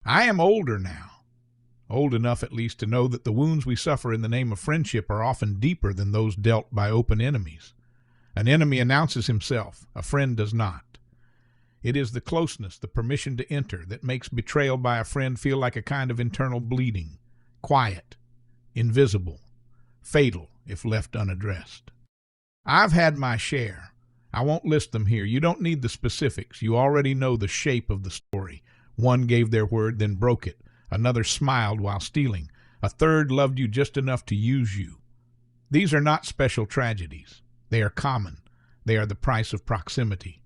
I am older now, old enough at least to know that the wounds we suffer in the name of friendship are often deeper than those dealt by open enemies. An enemy announces himself, a friend does not. It is the closeness, the permission to enter, that makes betrayal by a friend feel like a kind of internal bleeding, quiet, invisible, fatal if left unaddressed. I've had my share. I won't list them here. You don't need the specifics. You already know the shape of the story. One gave their word, then broke it. Another smiled while stealing. A third loved you just enough to use you. These are not special tragedies. They are common. They are the price of proximity.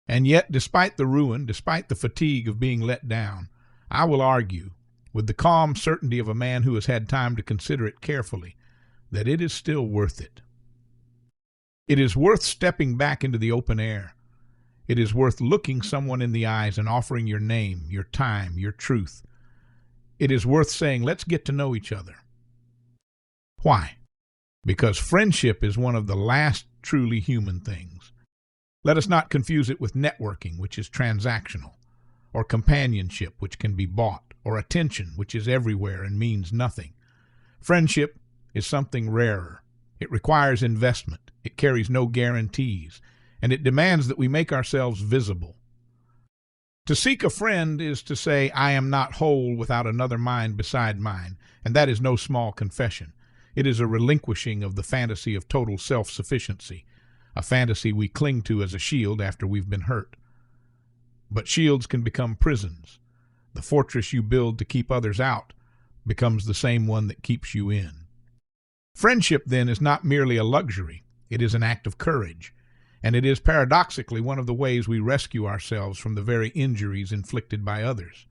And yet, despite the ruin, despite the fatigue of being let down, I will argue, with the calm certainty of a man who has had time to consider it carefully, that it is still worth it. It is worth stepping back into the open air. It is worth looking someone in the eyes and offering your name, your time, your truth. It is worth saying, let's get to know each other. Why? Because friendship is one of the last truly human things. Let us not confuse it with networking, which is transactional, or companionship, which can be bought, or attention, which is everywhere and means nothing. Friendship is something rarer. It requires investment. It carries no guarantees, and it demands that we make ourselves visible. To seek a friend is to say, I am not whole without another mind beside mine, and that is no small confession. It is a relinquishing of the fantasy of total self-sufficiency, a fantasy we cling to as a shield after we've been hurt. But shields can become prisons. The fortress you build to keep others out becomes the same one that keeps you in. Friendship, then, is not merely a luxury. It is an act of courage, and it is paradoxically one of the ways we rescue ourselves from the very injuries inflicted by others.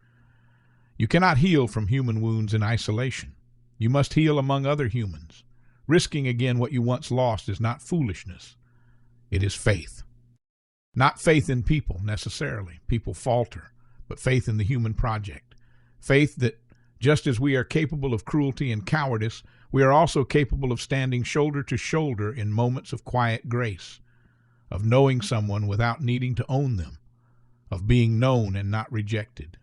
You cannot heal from human wounds in isolation. You must heal among other humans. Risking again what you once lost is not foolishness. It is faith. Not faith in people, necessarily. People falter, but faith in the human project. Faith that, just as we are capable of cruelty and cowardice, we are also capable of standing shoulder to shoulder in moments of quiet grace, of knowing someone without needing to own them, of being known and not rejected.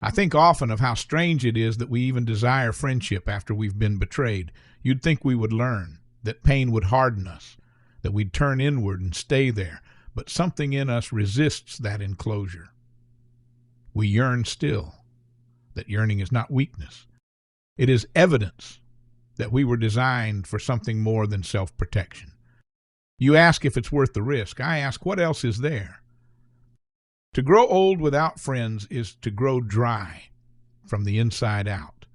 I think often of how strange it is that we even desire friendship after we've been betrayed. You'd think we would learn, that pain would harden us, that we'd turn inward and stay there, but something in us resists that enclosure. We yearn still. That yearning is not weakness. It is evidence that we were designed for something more than self-protection. You ask if it's worth the risk. I ask, what else is there? To grow old without friends is to grow dry from the inside out.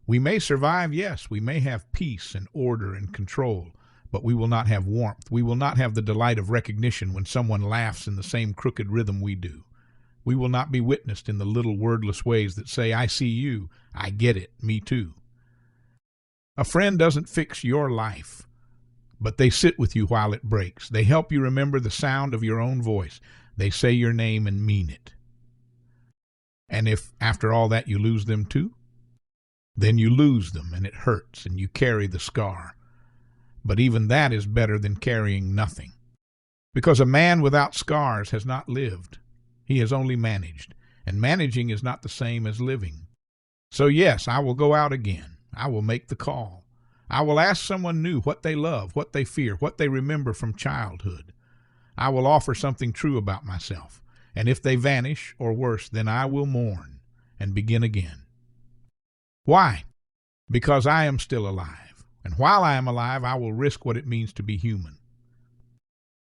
We may survive, yes, we may have peace and order and control, but we will not have warmth. We will not have the delight of recognition when someone laughs in the same crooked rhythm we do. We will not be witnessed in the little wordless ways that say, I see you, I get it, me too. A friend doesn't fix your life, but they sit with you while it breaks. They help you remember the sound of your own voice. They say your name and mean it. And if after all that you lose them too, then you lose them and it hurts and you carry the scar. But even that is better than carrying nothing. Because a man without scars has not lived. He has only managed, and managing is not the same as living. So yes, I will go out again. I will make the call. I will ask someone new what they love, what they fear, what they remember from childhood. I will offer something true about myself, and if they vanish, or worse, then I will mourn and begin again. Why? Because I am still alive, and while I am alive, I will risk what it means to be human,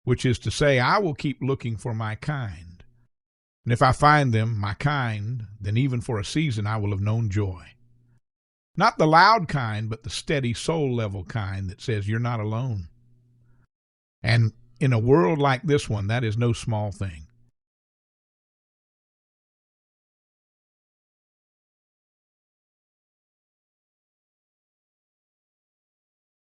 which is to say, I will keep looking for my kind. And if I find them, my kind, then even for a season I will have known joy. Not the loud kind, but the steady soul-level kind that says you're not alone. And in a world like this one, that is no small thing.